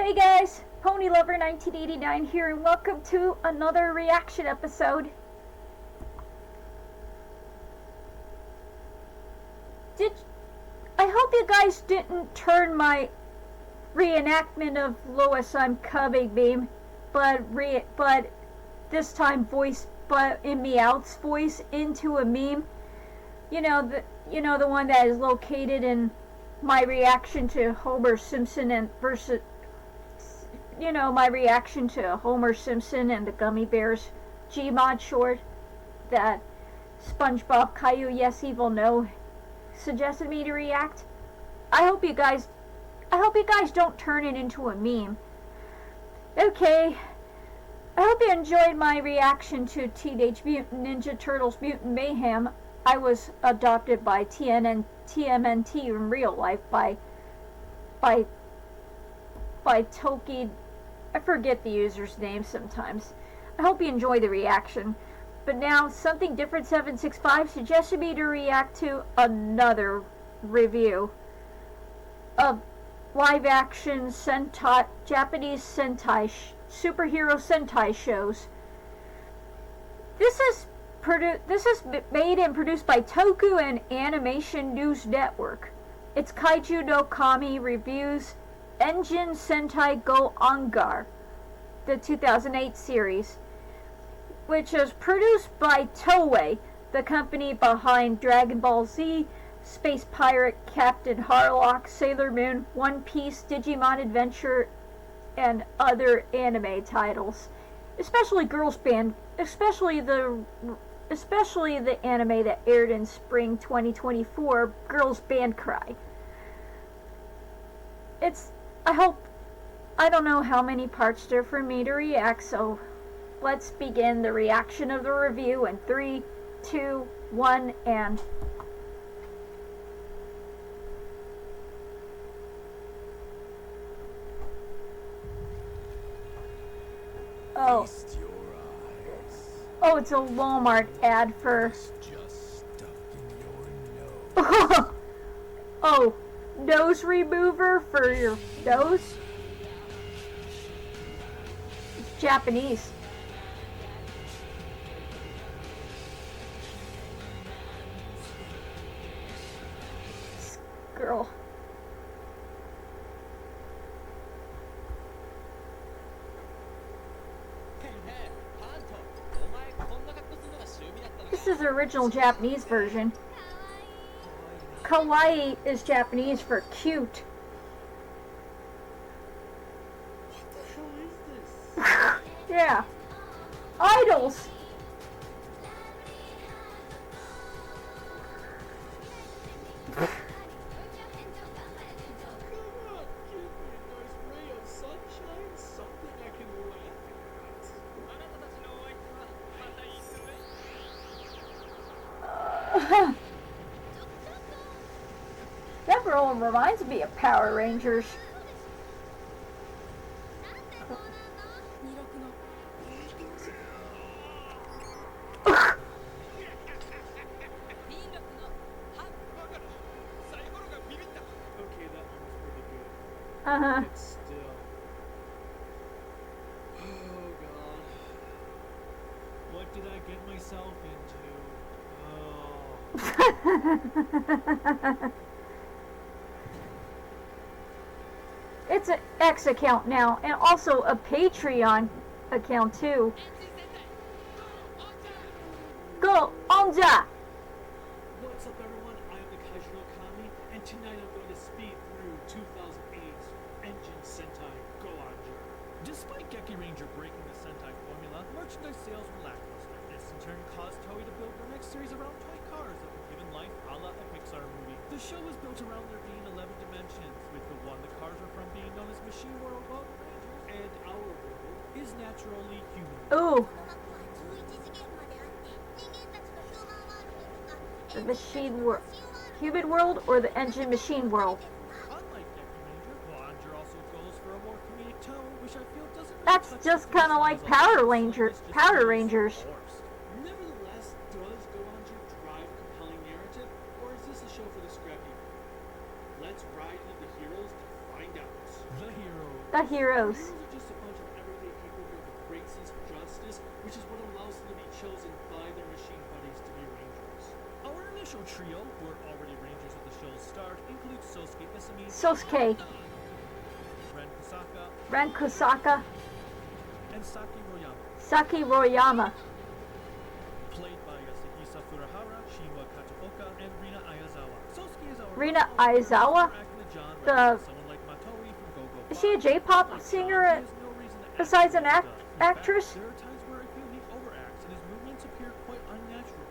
Hey guys, Ponylover1989 here, and welcome to another reaction episode. I hope you guys didn't turn my reenactment of Lois I'm Coming meme, but this time in Meowth's voice into a meme. You know the one that is located in my reaction to Homer Simpson and my reaction to Homer Simpson and the Gummy Bears Gmod short that SpongeBob Caillou Yes Evil No suggested me to react. I hope you guys don't turn it into a meme. Okay, I hope you enjoyed my reaction to Teenage Mutant Ninja Turtles Mutant Mayhem. I was adopted by TMNT in real life by Toki. I forget the user's name sometimes. I hope you enjoy the reaction. But now, Something Different 765 suggested me to react to another review of live-action Sentai, Japanese Sentai, superhero Sentai shows. This is made and produced by Toku and Animation News Network. It's Kaiju no Kami reviews Engine Sentai Go-Onger, the 2008 series, which is produced by Toei, the company behind Dragon Ball Z, Space Pirate, Captain Harlock, Sailor Moon, One Piece, Digimon Adventure, and other anime titles, especially the anime that aired in spring 2024, Girls Band Cry. I don't know how many parts there for me to react, so let's begin the reaction of the review in 3, 2, 1, and... Oh. Oh, it's a Walmart ad for... Oh, nose remover for your nose? It's Japanese. This girl. This is the original Japanese version. Kawaii is Japanese for cute. What the hell is this? Yeah. Idols! That girl reminds me of Power Rangers. Uh-huh. But still. Oh god. What did I get myself into? Oh. It's an X account now, and also a Patreon account too. Go-Onger! What's up everyone, I am the Kaiju no Kami, and tonight I'm going to speed through 2008's Engine Sentai Go-Onger. Despite Geki Ranger breaking the Sentai formula, merchandise sales were lackluster. This in turn caused Toei to build their next series around toy cars that were given life a la a Pixar movie. The show was built around there being 11 dimensions, with the one the cars are from being known as Machine World, and our world is naturally human. Ooh. The Machine World. Human World or the Engine Machine World? Unlike Geki Ranger, Go-Onger also goes for a more comedic tone, which I feel doesn't really That's touch just the kind of like Power Rangers. Nevertheless, does Go-Onger drive a compelling narrative, or is this a show for the scrappy? Let's ride into the heroes to find out. The hero. The heroes. Heroes are just a bunch of everyday people who have a great sense of justice, which is what allows them to be chosen by their machine buddies to be rangers. Our initial trio, who are already rangers at the show's start, includes Sosuke Isami, Sosuke, Ren Kusaka, Ren Kusaka, and Saki Royama. Saki Royama. Played by Yasuhisa Furuhara, Shinwa Kataoka, and Rina Ayazawa. Sosuke is our Rina Aizawa? The... someone like Matoi from Go-Go. Is she a J-pop singer besides an actress? There are times where I feel he overacts and his movements appear quite unnatural.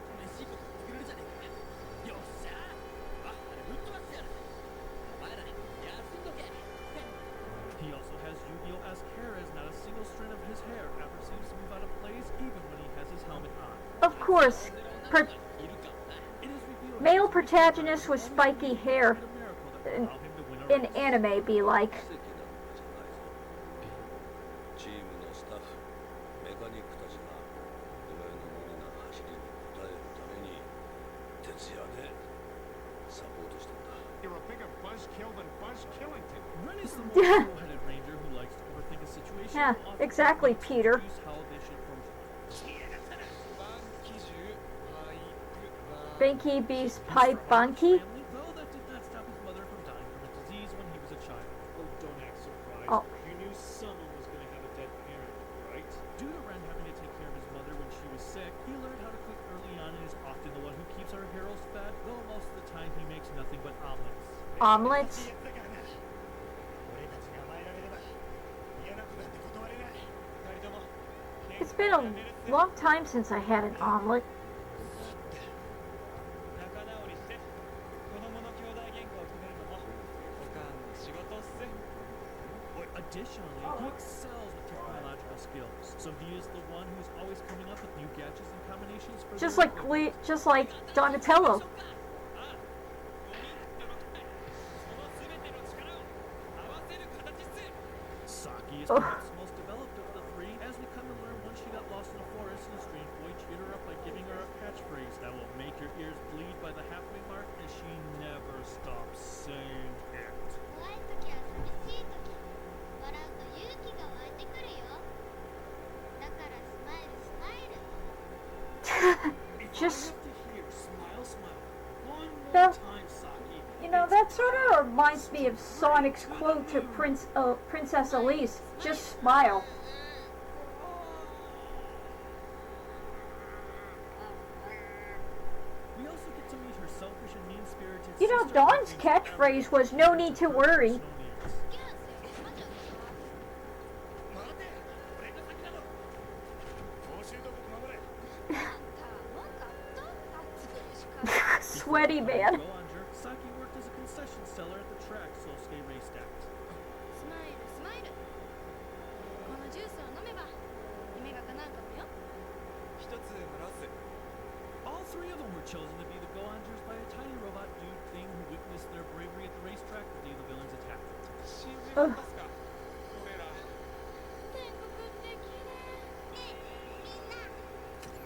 He also has Yu-Gi-Oh-esque hair, as not a single strand of his hair ever seems to move out of place, even when he has his helmet on. Of course, It is revealed male protagonist with spiky hair that will allow him to win a in anime be like. チームのスタッフ、メカニックたちがお前の無理な走りに応えるために徹夜でサポートしてんだ。 You're a bigger buzzkill than Buzz Killington. Ren is the more cool-headed ranger who likes to overthink a situation. Yeah, and often exactly, tries to Peter. choose how they should approach it. Banky Beast Pipe Bunky? Family, though that did not stop his mother from dying from a disease when he was a child. Oh, don't act surprised. Oh. You knew someone was going to have a dead parent, right? Due to Ren having to take care of his mother when she was sick, he learned how to cook early on and is often the one who keeps our heroes fed, though most of the time he makes nothing but omelets. Omelets? It's been a long time since I had an omelet. Additionally, he excels with technological skills, so he is the one who's always coming up with new gadgets and combinations for Just like Donatello. Saki is Oh. perhaps the most developed of the three, as we come to learn once she got lost in a forest and a strange boy cheered her up by giving her a catchphrase that will make your ears bleed by the halfway mark, and she never stops saying it. 怖い時は寂しい時笑うと勇気が湧いてくるよだからスマイルスマイル If Just- I have to hear smile, smile one more That- time, Saki. You know, that sort of reminds me of Sonic's quote to Princess Elise. Just smile. We also get to meet her selfish and mean-spirited You know, sister, Dawn's who catchphrase was "No need to worry." スキャンセル彼女 Sweaty man. Go-Onger, Saki worked as a concession seller at the track Sosuke raced at. スマイルスマイルこのジュースを飲めば夢が叶うかもよ All three of them were chosen to be the Go-Ongers by a tiny robot dude thing who witnessed their bravery at the racetrack the day the villains attacked. Ugh. 天国って綺麗ねえみんな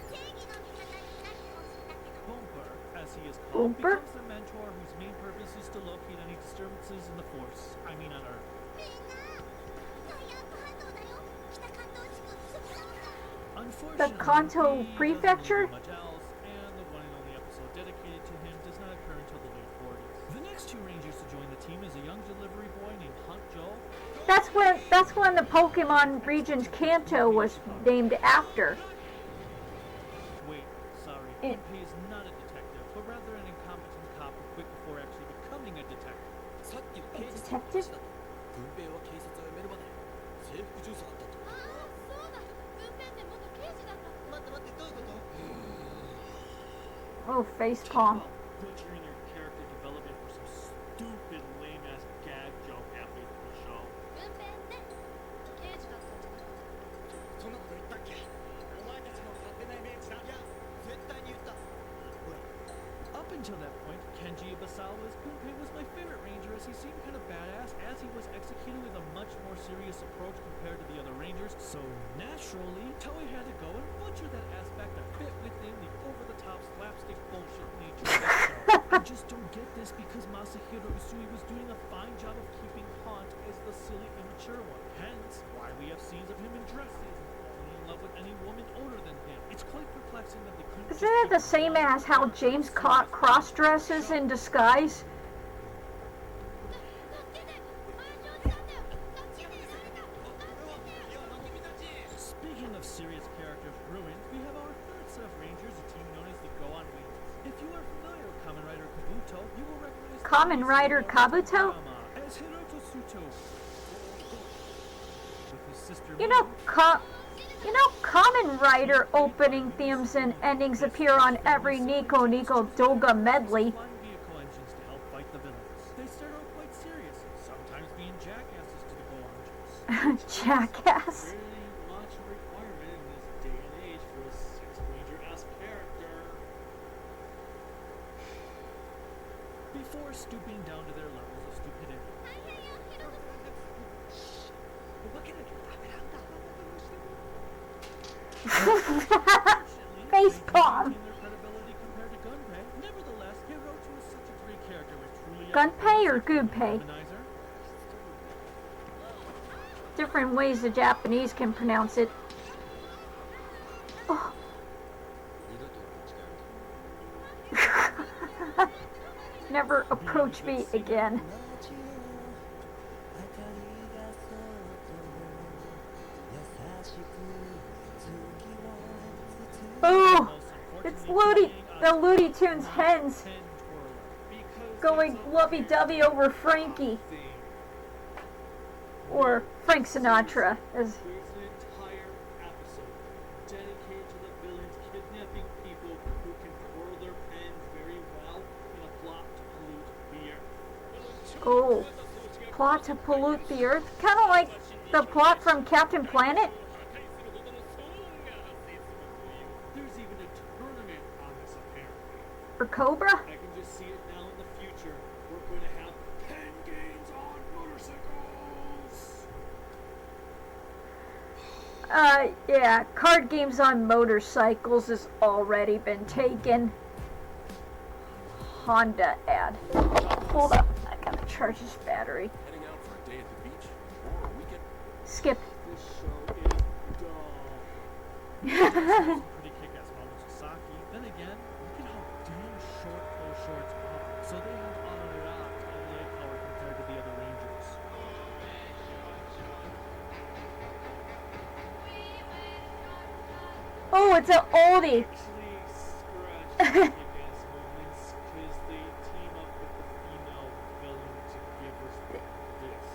正義の味方になってほしいんだけど Bomper, as he is called, Bomper? becomes the mentor whose main purpose is to locate any disturbances in the Force. I mean on Earth. みんなダイヤーク反応だよ北関東地区すぐそばだ Unfortunately, Kanto he Prefecture? doesn't really do much else, and the one and only episode dedicated to him does not occur until the late 40s. The next two Rangers to join the team is a young delivery boy named Hunt Joe. That's when the Pokemon region's Kanto was named after. Wait, sorry. It- Gunpei is not a detective, but rather an incompetent cop who quit before actually becoming a detective. Detective? 軍兵は警察を辞めるまで制服巡査だったと。ああそうだ軍ペンって元刑事だった待って待ってどういうこと Oh, face palm. Butchering your character development for some stupid, lame-ass gag joke halfway through the show. 軍ペンね刑事だったんじゃなかったそんなこと言ったっけお前たちの勝手なイメージだ。いや絶対に言った。ほら Up until that point, Kenji Ibasawa's Gunpei was my favorite ranger as he seemed kind of badass as he was executed with a much more serious approach compared to the other rangers, so naturally, Toei had to go and butcher that aspect a bit within the over-the-top slapstick bullshit nature of the show. I just don't get this because Masahiro Usui was doing a fine job of keeping Haunt a is the silly, immature one. Hence, why we have scenes of him in dresses and falling in love with any woman older than him. It's quite perplexing that they couldn't. Isn't it the same as how James cross dresses in disguise? 助けて愛情さんだよ助けて誰か助けて Speaking of serious characters ruined, we have our third set of Rangers, a team known as the Go-On Rangers. If you are familiar with Kamen Rider Kabuto, you will recognize Kamen Rider Kabuto? as Hiroto Suto. With his sister You know, Kamen Rider opening themes and endings appear on every Nico Nico Doga medley. Flying vehicle engines to help fight the villains. They start out quite serious, sometimes being jackasses to the Go-Ongers. Jackass. Really much a requirement in this day and age for a Six Ranger-esque character. Before stooping down to their levels of stupidity. 大変よヒロトさん Face palm. Their credibility compared to Gunpei. Nevertheless, Hiroto is such a great character with truly Gunpei or Gunpei? womanizer. Different ways the Japanese can pronounce it. Oh. 二度と間違える Never approach me again. Oh, it's the Looney Tunes hens going lovey-dovey over Frankie. Or Frank Sinatra, as There's an entire episode dedicated to the villains kidnapping people who can twirl their pens very well in a plot to pollute the earth. oh, plot to pollute the earth, kind of like the plot from Captain Planet. There's even a tournament on this apparently. Or Cobra. I can just see it now in the future. We're going to have pen games on motorcycles. Yeah, card games on motorcycles has already been taken. Honda ad. Hold up, I gotta charge this battery. Heading out for a day at the beach or a weekend. Skip. This show is dull. Some pretty kick-ass moments with Saki. Then again, look at how damn short those shorts are. So they have a lot of leg power compared to the other Rangers. Oh, it's an oldie. Actually, scratch the kick-ass moments because they team up with the female villain to give us this.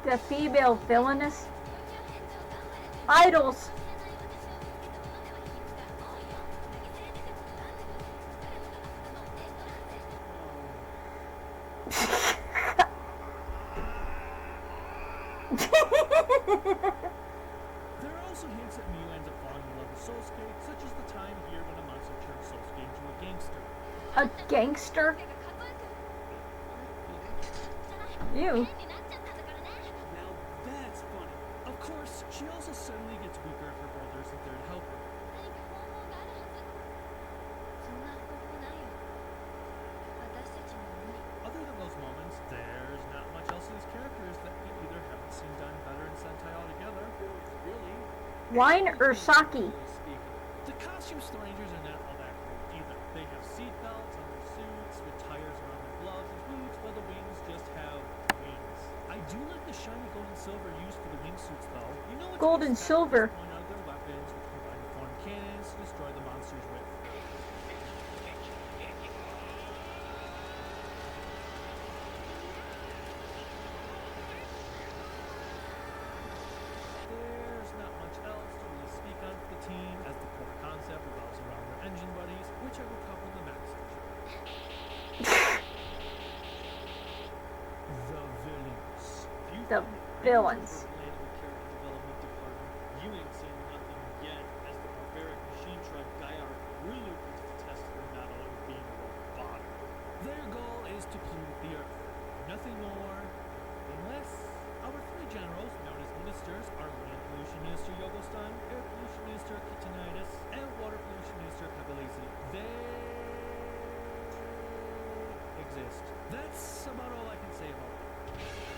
The female villainous. Idols. There are also hints at Miu ends up falling in love with Sosuke, such as the time here when a monster turns Sosuke into a gangster. A gangster? 手が数えてる You. 変になっちゃったんだからね Now that's funny. Of course, she also suddenly gets weaker if her brother is the third helper. 何か方法があるはずそんな方法ないよ私たちには無理 Other than those moments, there's not much else in these characters that we either haven't seen done better in Sentai altogether. Really? Wine or sake? Speaking. The costumes for the Rangers are not all that cool either. They have seat belts on their suits with tires around their gloves and boots, while the wings just have wings. I do like the shiny gold and silver used for the wingsuits though. You know what Gold and silver. Point out their weapons, which combine form cannons to destroy the monsters with. There's not much else to really speak on for the team, as the core concept revolves around their engine buddies, which I will cover in the next section. The villains. The villains. Related with character development department, you ain't seen nothing yet as the barbaric machine truck Gaiar really puts to test their mettle and being robotic. Their goal is to pollute the earth. Nothing more, unless our three generals, known as ministers, are Land Pollution Minister Yogostan, Air Pollution Minister Kitanitis, and Water Pollution Minister Kabalizi. They exist. That's about all I can say about them.